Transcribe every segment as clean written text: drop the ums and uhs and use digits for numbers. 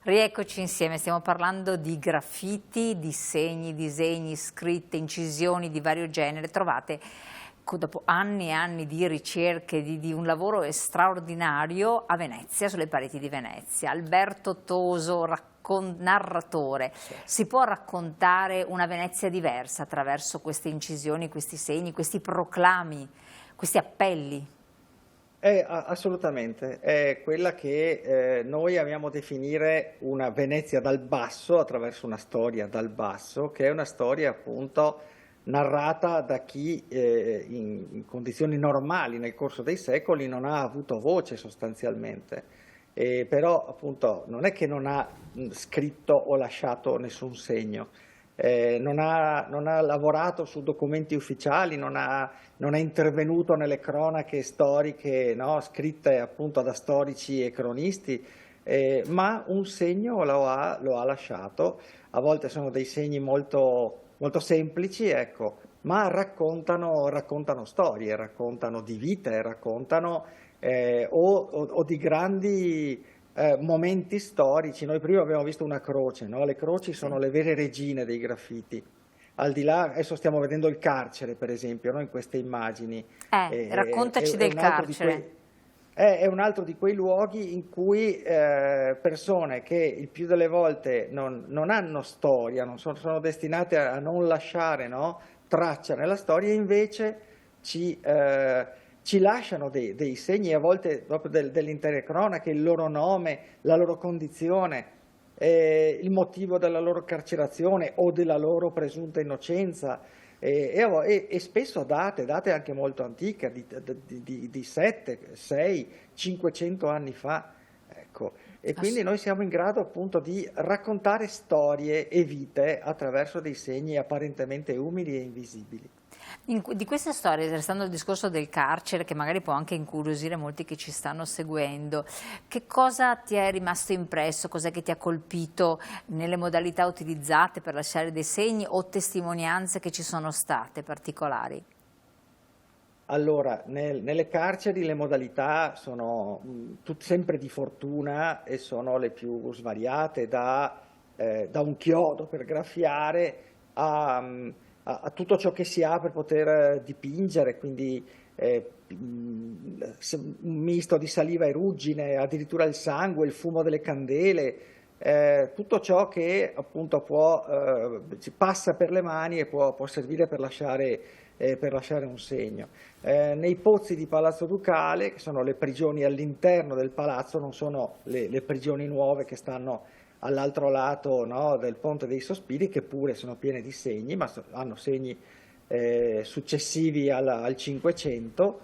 Rieccoci insieme, stiamo parlando di graffiti, di segni, disegni, scritte, incisioni di vario genere trovate dopo anni e anni di ricerche, di un lavoro straordinario a Venezia, sulle pareti di Venezia. Alberto Toso, narratore, si può raccontare una Venezia diversa attraverso queste incisioni, questi segni, questi proclami, questi appelli? Assolutamente, è quella che noi amiamo definire una Venezia dal basso, attraverso una storia dal basso, che è una storia appunto narrata da chi in condizioni normali nel corso dei secoli non ha avuto voce sostanzialmente, però appunto non è che non ha scritto o lasciato nessun segno. Non ha lavorato su documenti ufficiali, non è intervenuto nelle cronache storiche, no, scritte appunto da storici e cronisti, ma un segno lo ha lasciato. A volte sono dei segni molto, molto semplici, ecco, ma raccontano storie, raccontano di vite, raccontano o di grandi momenti storici. Noi prima abbiamo visto una croce, no? Le croci sono le vere regine dei graffiti. Al di là, adesso stiamo vedendo il carcere, per esempio, no? In queste immagini. Raccontaci del carcere. È un altro di quei luoghi in cui persone che il più delle volte non hanno storia, sono destinate a non lasciare, no, traccia nella storia, invece ci lasciano dei segni, a volte proprio dell'intere cronache, il loro nome, la loro condizione, il motivo della loro carcerazione o della loro presunta innocenza, e spesso date anche molto antiche, di 7, 6, 500 anni fa. Ecco. E quindi noi siamo in grado appunto di raccontare storie e vite attraverso dei segni apparentemente umili e invisibili. Di queste storie, restando al discorso del carcere, che magari può anche incuriosire molti che ci stanno seguendo, che cosa ti è rimasto impresso, cos'è che ti ha colpito nelle modalità utilizzate per lasciare dei segni o testimonianze che ci sono state particolari? Allora, nelle carceri le modalità sono sempre di fortuna e sono le più svariate, da un chiodo per graffiare a tutto ciò che si ha per poter dipingere, quindi un misto di saliva e ruggine, addirittura il sangue, il fumo delle candele, tutto ciò che appunto ci passa per le mani e può servire per lasciare un segno. Nei pozzi di Palazzo Ducale, che sono le prigioni all'interno del palazzo, non sono le prigioni nuove che stanno all'altro lato, no, del Ponte dei Sospiri, che pure sono piene di segni, ma hanno segni successivi al 500.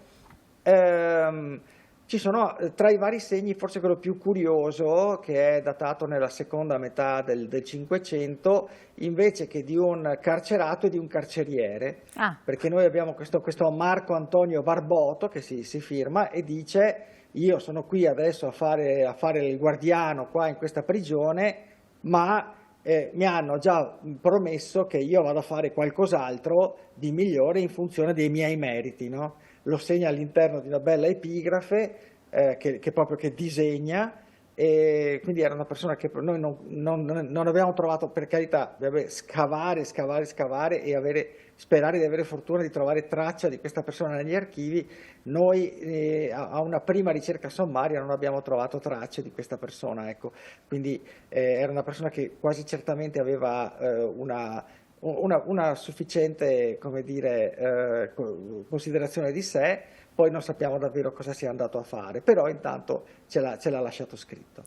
Ci sono tra i vari segni forse quello più curioso, che è datato nella seconda metà del 500, invece che di un carcerato e di un carceriere, perché noi abbiamo questo Marco Antonio Barboto che si firma e dice: io sono qui adesso a fare il guardiano qua in questa prigione, ma mi hanno già promesso che io vado a fare qualcos'altro di migliore in funzione dei miei meriti, no? Lo segna all'interno di una bella epigrafe che proprio che disegna, e quindi era una persona che noi non abbiamo trovato, per carità, scavare e sperare di avere fortuna di trovare traccia di questa persona negli archivi. Noi a una prima ricerca sommaria non abbiamo trovato tracce di questa persona, ecco. Quindi era una persona che quasi certamente aveva una sufficiente, come dire, considerazione di sé. Poi non sappiamo davvero cosa sia andato a fare, però intanto ce l'ha lasciato scritto.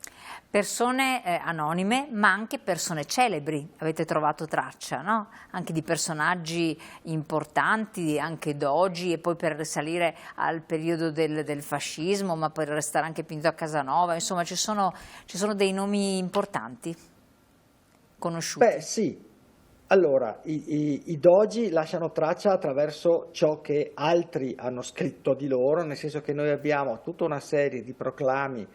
Persone anonime, ma anche persone celebri, avete trovato traccia, no? Anche di personaggi importanti, anche dogi, e poi per risalire al periodo del fascismo, ma per restare anche Pinto a Casanova, insomma ci sono dei nomi importanti, conosciuti. Beh, sì. Allora, i dogi lasciano traccia attraverso ciò che altri hanno scritto di loro, nel senso che noi abbiamo tutta una serie di proclami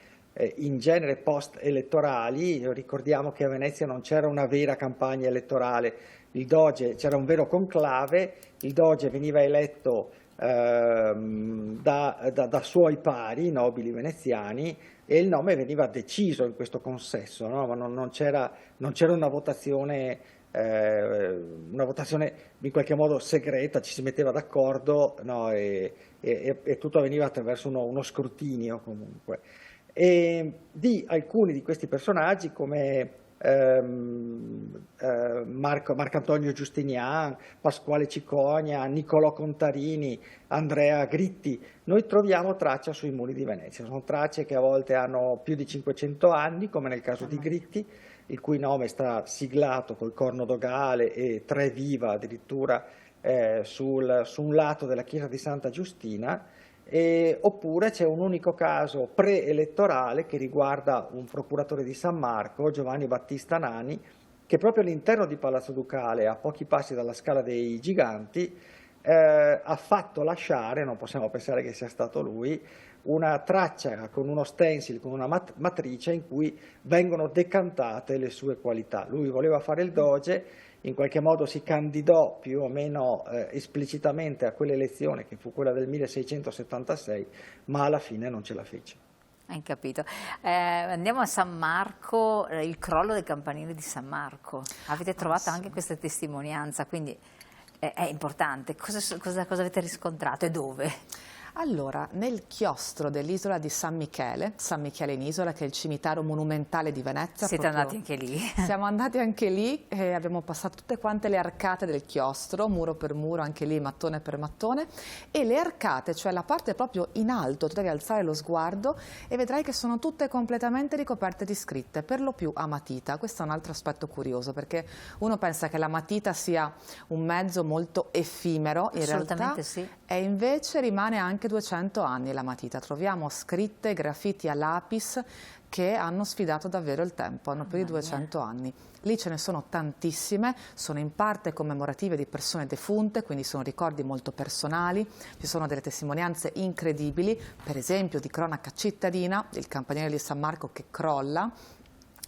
in genere post-elettorali. Ricordiamo che a Venezia non c'era una vera campagna elettorale, c'era un vero conclave, il doge veniva eletto da suoi pari, nobili veneziani, e il nome veniva deciso in questo consesso, no? Ma non c'era una votazione in qualche modo segreta, ci si metteva d'accordo, no? E tutto avveniva attraverso uno scrutinio comunque. E di alcuni di questi personaggi come Marcantonio Giustinian, Pasquale Cicogna, Niccolò Contarini, Andrea Gritti, noi troviamo traccia sui muri di Venezia. Sono tracce che a volte hanno più di 500 anni, come nel caso di Gritti, il cui nome sta siglato col corno dogale e 3 viva addirittura su un lato della chiesa di Santa Giustina. Oppure c'è un unico caso preelettorale che riguarda un procuratore di San Marco, Giovanni Battista Nani, che proprio all'interno di Palazzo Ducale, a pochi passi dalla Scala dei Giganti, ha fatto lasciare, non possiamo pensare che sia stato lui, una traccia con uno stencil, con una matrice in cui vengono decantate le sue qualità. Lui voleva fare il doge, in qualche modo si candidò più o meno esplicitamente a quell'elezione che fu quella del 1676, ma alla fine non ce la fece. Hai capito. Andiamo a San Marco, il crollo del campanile di San Marco. Avete trovato anche questa testimonianza, quindi è importante. Cosa avete riscontrato e dove? Allora, nel chiostro dell'isola di San Michele in Isola, che è il cimitero monumentale di Venezia. Siete andati anche lì? Siamo andati anche lì e abbiamo passato tutte quante le arcate del chiostro, muro per muro, anche lì mattone per mattone, e le arcate, cioè la parte proprio in alto, tu devi alzare lo sguardo e vedrai che sono tutte completamente ricoperte di scritte, per lo più a matita. Questo è un altro aspetto curioso, perché uno pensa che la matita sia un mezzo molto effimero, in realtà sì. E invece rimane anche 200 anni la matita. Troviamo scritte, graffiti a lapis che hanno sfidato davvero il tempo, hanno più di 200 anni. Lì ce ne sono tantissime, sono in parte commemorative di persone defunte, quindi sono ricordi molto personali, ci sono delle testimonianze incredibili, per esempio di cronaca cittadina, il campanile di San Marco che crolla,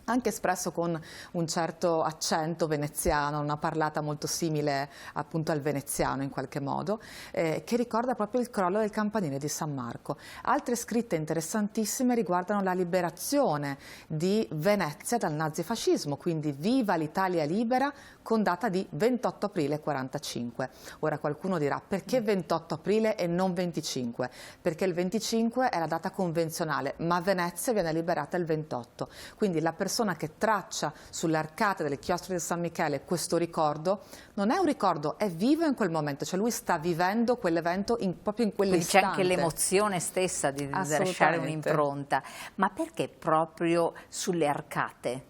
anche espresso con un certo accento veneziano, una parlata molto simile appunto al veneziano in qualche modo, che ricorda proprio il crollo del campanile di San Marco. Altre scritte interessantissime riguardano la liberazione di Venezia dal nazifascismo, quindi viva l'Italia libera, con data di 28 aprile 45. Ora qualcuno dirà: perché 28 aprile e non 25? Perché il 25 è la data convenzionale, ma Venezia viene liberata il 28. Quindi la persona che traccia sulle arcate del chiostro di San Michele questo ricordo non è un ricordo, è vivo in quel momento, cioè lui sta vivendo quell'evento proprio in quell'istante. Quindi c'è anche l'emozione stessa di lasciare un'impronta. Ma perché proprio sulle arcate?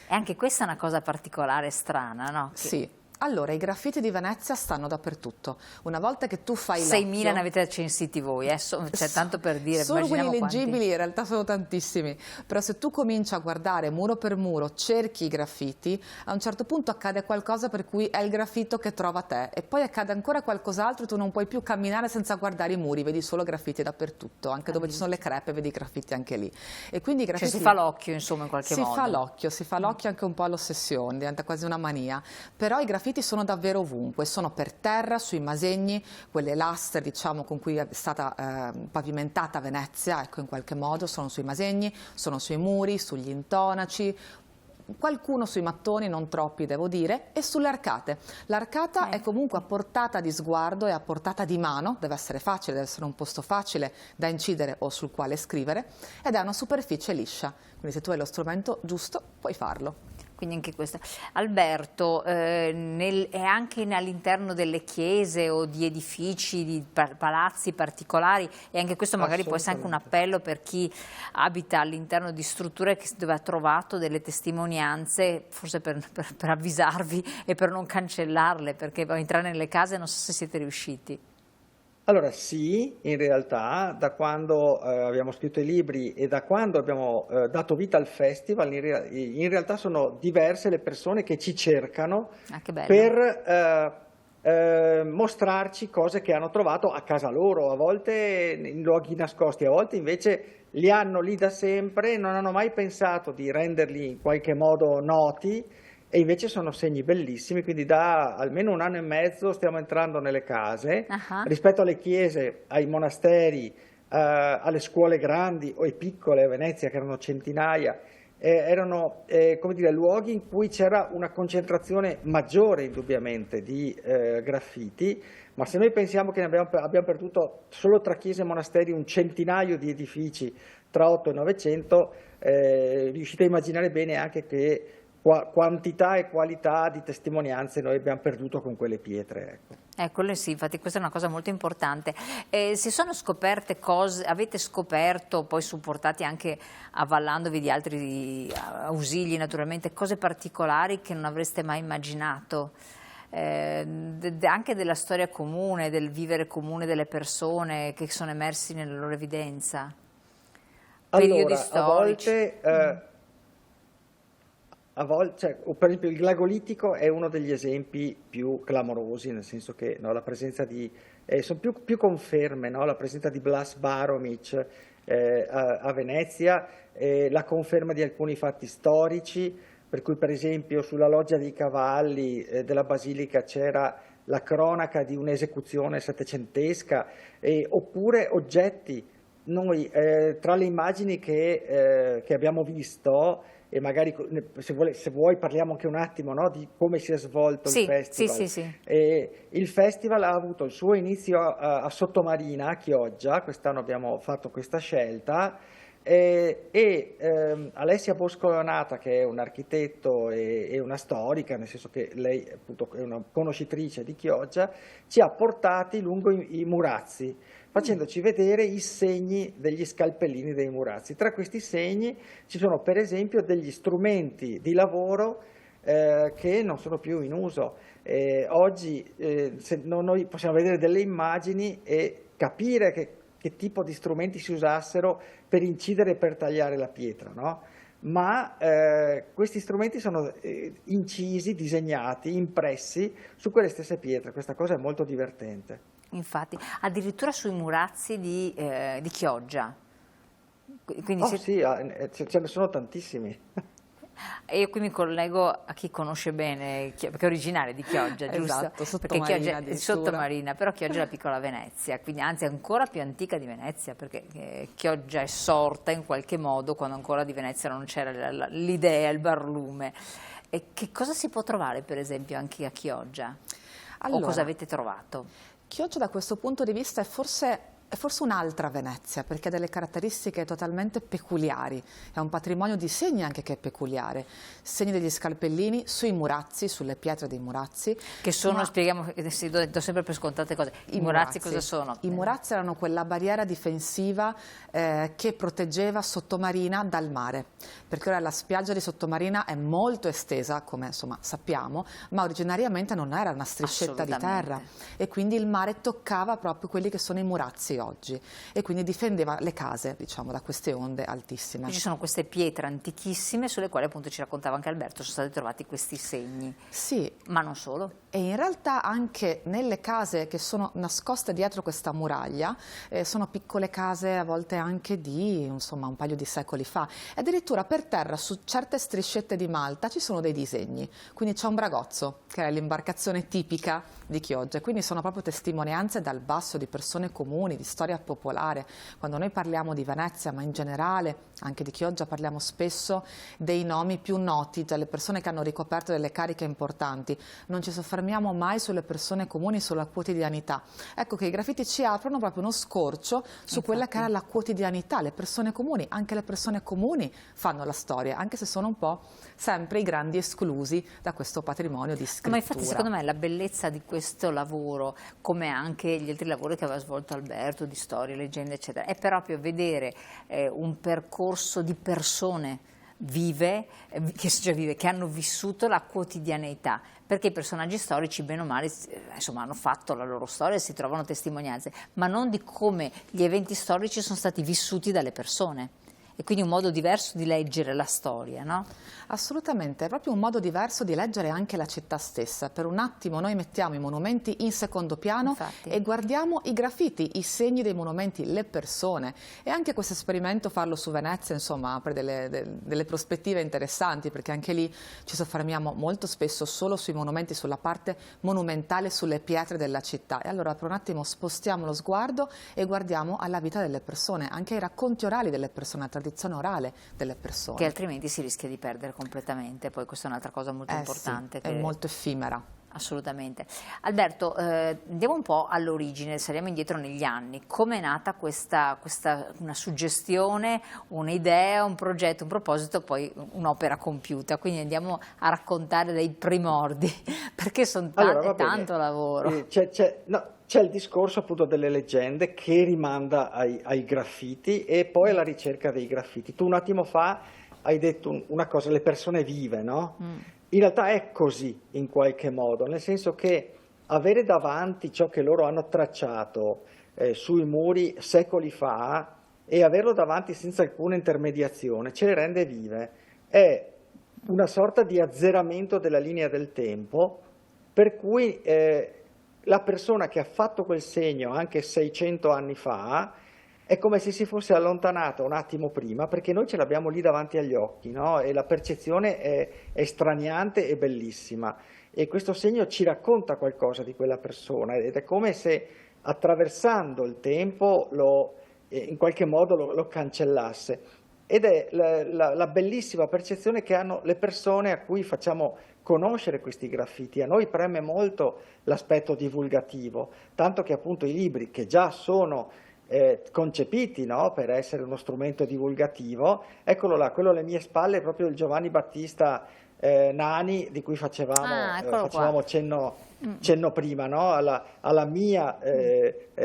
E anche questa è una cosa particolare, strana, no? Sì. Allora, i graffiti di Venezia stanno dappertutto. Una volta che tu fai l'occhio... 6.000 ne avete censiti voi, cioè, tanto per dire. Solo quelli leggibili quanti... in realtà sono tantissimi, però se tu cominci a guardare muro per muro, cerchi i graffiti, a un certo punto accade qualcosa per cui è il graffito che trova te, e poi accade ancora qualcos'altro, tu non puoi più camminare senza guardare i muri, vedi solo graffiti dappertutto, anche dove ci sono le crepe vedi graffiti anche lì. E quindi i graffiti... Cioè si fa l'occhio insomma in qualche modo. Si fa l'occhio anche un po' all'ossessione, diventa quasi una mania, però i graffiti sono davvero ovunque, sono per terra, sui masegni, quelle lastre diciamo con cui è stata pavimentata Venezia, ecco, in qualche modo sono sui masegni, sono sui muri, sugli intonaci, qualcuno sui mattoni, non troppi devo dire, e sulle arcate. L'arcata è comunque a portata di sguardo e a portata di mano, deve essere facile, deve essere un posto facile da incidere o sul quale scrivere, ed è una superficie liscia, quindi se tu hai lo strumento giusto puoi farlo. Quindi anche questo. Alberto, è anche all'interno delle chiese o di edifici, di palazzi particolari, e anche questo magari può essere anche un appello per chi abita all'interno di strutture dove ha trovato delle testimonianze, forse per avvisarvi e per non cancellarle, perché entrare nelle case non so se siete riusciti. Allora sì, in realtà da quando abbiamo scritto i libri e da quando abbiamo dato vita al festival, in realtà sono diverse le persone che ci cercano per mostrarci cose che hanno trovato a casa loro, a volte in luoghi nascosti, a volte invece li hanno lì da sempre e non hanno mai pensato di renderli in qualche modo noti. e invece sono segni bellissimi, quindi da almeno 1 anno e mezzo stiamo entrando nelle case, rispetto alle chiese, ai monasteri, alle scuole grandi o piccole a Venezia, che erano centinaia, erano come dire, luoghi in cui c'era una concentrazione maggiore indubbiamente di graffiti, ma se noi pensiamo che abbiamo perduto solo tra chiese e monasteri un centinaio di edifici tra 8 e 900, riuscite a immaginare bene anche che quantità e qualità di testimonianze noi abbiamo perduto con quelle pietre. Quello sì, infatti questa è una cosa molto importante. Si sono scoperte cose, avete scoperto, poi supportati anche avvallandovi di altri ausili naturalmente, cose particolari che non avreste mai immaginato? Anche della storia comune, del vivere comune delle persone che sono emersi nella loro evidenza? Periodi storici? A volte, per esempio il glagolitico è uno degli esempi più clamorosi, nel senso che la presenza di, sono più conferme, la presenza di Blas Baromic a Venezia, la conferma di alcuni fatti storici, per cui per esempio sulla loggia dei cavalli della Basilica c'era la cronaca di un'esecuzione settecentesca, oppure oggetti. Noi tra le immagini che abbiamo visto, e magari se vuoi parliamo anche un attimo di come si è svolto il festival. Sì. Il festival ha avuto il suo inizio a Sottomarina, a Chioggia, quest'anno abbiamo fatto questa scelta, Alessia Bosco-Leonata, che è un architetto e una storica, nel senso che lei appunto è una conoscitrice di Chioggia, ci ha portati lungo i murazzi, facendoci vedere i segni degli scalpellini dei murazzi. Tra questi segni ci sono per esempio degli strumenti di lavoro che non sono più in uso. Oggi noi possiamo vedere delle immagini e capire che tipo di strumenti si usassero per incidere e per tagliare la pietra, ma questi strumenti sono incisi, disegnati, impressi su quelle stesse pietre. Questa cosa è molto divertente. Infatti, addirittura sui murazzi di Chioggia. Quindi sì, ce ne sono tantissimi. E io qui mi collego a chi conosce bene, perché è originaria di Chioggia, giusto? Esatto, Sottomarina, perché Chioggia è Sottomarina, però Chioggia è la piccola Venezia, quindi anzi è ancora più antica di Venezia, perché Chioggia è sorta in qualche modo quando ancora di Venezia non c'era l'idea, il barlume. E che cosa si può trovare per esempio anche a Chioggia? O cosa avete trovato? Chioggia da questo punto di vista è forse un'altra Venezia, perché ha delle caratteristiche totalmente peculiari, è un patrimonio di segni anche che è peculiare, segni degli scalpellini sui murazzi, sulle pietre dei murazzi. Che sono, spieghiamo, do sempre per scontate cose, i murazzi cosa sono? I murazzi erano quella barriera difensiva che proteggeva Sottomarina dal mare, perché ora la spiaggia di Sottomarina è molto estesa, come insomma sappiamo, ma originariamente non era una striscetta di terra e quindi il mare toccava proprio quelli che sono i murazzi oggi e quindi difendeva le case, diciamo, da queste onde altissime. Ci sono queste pietre antichissime sulle quali appunto ci raccontava anche Alberto, sono stati trovati questi segni. Sì. Ma non solo. E in realtà anche nelle case che sono nascoste dietro questa muraglia, sono piccole case a volte anche di insomma un paio di secoli fa, e addirittura per terra su certe striscette di Malta ci sono dei disegni, quindi c'è un bragozzo che è l'imbarcazione tipica di Chioggia, quindi sono proprio testimonianze dal basso di persone comuni, di storia popolare. Quando noi parliamo di Venezia, ma in generale anche di Chioggia, parliamo spesso dei nomi più noti, cioè le persone che hanno ricoperto delle cariche importanti, non ci soffermiamo mai sulle persone comuni, sulla quotidianità. Ecco che i graffiti ci aprono proprio uno scorcio su quella che era la quotidianità, le persone comuni, anche le persone comuni fanno la storia, anche se sono un po' sempre i grandi esclusi da questo patrimonio di scrittura. Ma infatti secondo me la bellezza di questo lavoro, come anche gli altri lavori che aveva svolto Alberto, di storie, leggende eccetera, è proprio vedere un percorso di persone vive, che hanno vissuto la quotidianità, perché i personaggi storici bene o male insomma, hanno fatto la loro storia e si trovano testimonianze, ma non di come gli eventi storici sono stati vissuti dalle persone. e quindi un modo diverso di leggere la storia, no? Assolutamente, è proprio un modo diverso di leggere anche la città stessa. Per un attimo noi mettiamo i monumenti in secondo piano. Infatti. E guardiamo i graffiti, i segni dei monumenti, le persone. E anche questo esperimento, farlo su Venezia, insomma, apre delle prospettive interessanti, perché anche lì ci soffermiamo molto spesso solo sui monumenti, sulla parte monumentale, sulle pietre della città. E allora per un attimo spostiamo lo sguardo e guardiamo alla vita delle persone, anche ai racconti orali delle persone, alla tradizione orale delle persone. Che altrimenti si rischia di perdere completamente, poi questa è un'altra cosa molto importante. Sì, è molto effimera. Assolutamente. Alberto, andiamo un po' all'origine, saliamo indietro negli anni. Come è nata una suggestione, un'idea, un progetto, un proposito, poi un'opera compiuta? Quindi andiamo a raccontare dei primordi, perché sono tanto lavoro. C'è il discorso appunto delle leggende che rimanda ai graffiti e poi alla ricerca dei graffiti. Tu un attimo fa hai detto una cosa, le persone vive, no? In realtà è così in qualche modo, nel senso che avere davanti ciò che loro hanno tracciato sui muri secoli fa e averlo davanti senza alcuna intermediazione ce le rende vive. È una sorta di azzeramento della linea del tempo, per cui la persona che ha fatto quel segno anche 600 anni fa è come se si fosse allontanata un attimo prima, perché noi ce l'abbiamo lì davanti agli occhi, no? E la percezione è straniante e bellissima. E questo segno ci racconta qualcosa di quella persona ed è come se attraversando il tempo in qualche modo lo cancellasse. Ed è la bellissima percezione che hanno le persone a cui facciamo conoscere questi graffiti. A noi preme molto l'aspetto divulgativo, tanto che appunto i libri, che già sono concepiti, no, per essere uno strumento divulgativo, eccolo là, quello alle mie spalle è proprio il Giovanni Battista Nani di cui facevamo cenno prima, no? Alla mia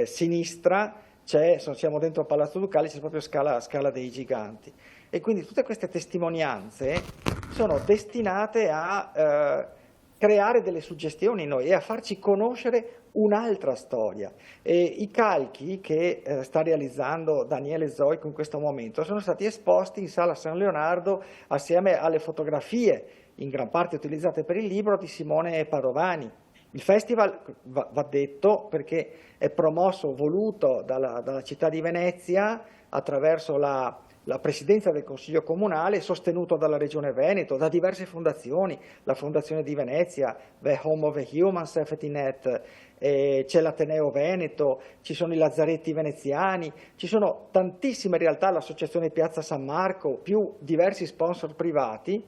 sinistra siamo dentro Palazzo Ducale, c'è proprio Scala dei Giganti, e quindi tutte queste testimonianze sono destinate a creare delle suggestioni in noi e a farci conoscere un'altra storia. E i calchi che sta realizzando Daniele Zoico in questo momento sono stati esposti in Sala San Leonardo assieme alle fotografie, in gran parte utilizzate per il libro, di Simone Padovani. Il festival, va detto, perché è promosso, voluto dalla città di Venezia attraverso la presidenza del Consiglio Comunale, sostenuto dalla Regione Veneto, da diverse fondazioni, la Fondazione di Venezia, The Home of the Human Safety Net, c'è l'Ateneo Veneto, ci sono i Lazzaretti veneziani, ci sono tantissime realtà, l'Associazione Piazza San Marco, più diversi sponsor privati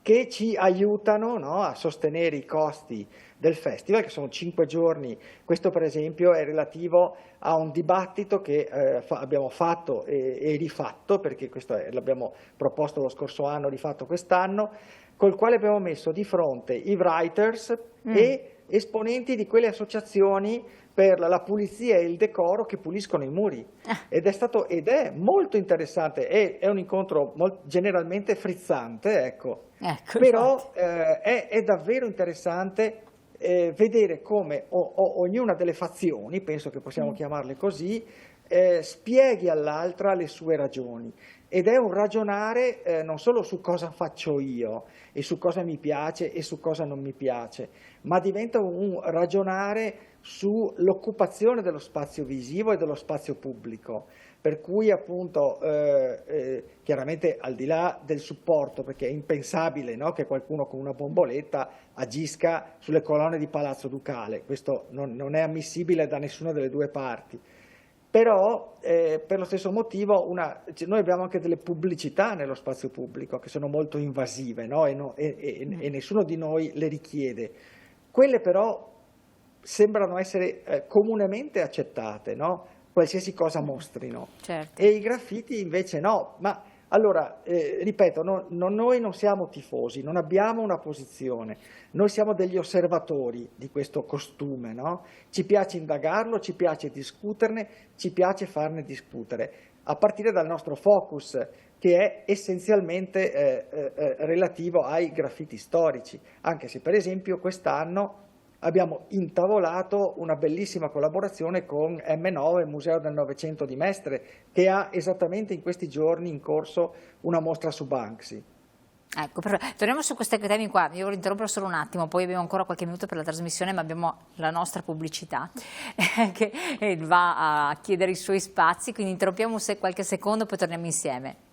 che ci aiutano, no, a sostenere i costi del festival, che sono 5 giorni. Questo per esempio è relativo a un dibattito che abbiamo fatto e rifatto, perché questo l'abbiamo proposto lo scorso anno, rifatto quest'anno, col quale abbiamo messo di fronte i writers e esponenti di quelle associazioni per la pulizia e il decoro che puliscono i muri. Ed è molto interessante, è un incontro generalmente frizzante, ecco. Però è davvero interessante vedere come ognuna delle fazioni, penso che possiamo chiamarle così, spieghi all'altra le sue ragioni. Ed è un ragionare non solo su cosa faccio io e su cosa mi piace e su cosa non mi piace, ma diventa un ragionare sull'occupazione dello spazio visivo e dello spazio pubblico, per cui appunto chiaramente al di là del supporto, perché è impensabile, no, che qualcuno con una bomboletta agisca sulle colonne di Palazzo Ducale, questo non è ammissibile da nessuna delle due parti. Però per lo stesso motivo noi abbiamo anche delle pubblicità nello spazio pubblico che sono molto invasive, no? E nessuno di noi le richiede. Quelle però sembrano essere comunemente accettate, no? Qualsiasi cosa mostrino. Certo. E i graffiti invece no. Ma allora, ripeto, noi non siamo tifosi, non abbiamo una posizione, noi siamo degli osservatori di questo costume, no? Ci piace indagarlo, ci piace discuterne, ci piace farne discutere, a partire dal nostro focus, che è essenzialmente relativo ai graffiti storici, anche se per esempio quest'anno abbiamo intavolato una bellissima collaborazione con M9, Museo del Novecento di Mestre, che ha esattamente in questi giorni in corso una mostra su Banksy. Ecco, torniamo su questi temi qua, io voglio interrompere solo un attimo, poi abbiamo ancora qualche minuto per la trasmissione, ma abbiamo la nostra pubblicità che va a chiedere i suoi spazi, quindi interrompiamo qualche secondo e poi torniamo insieme.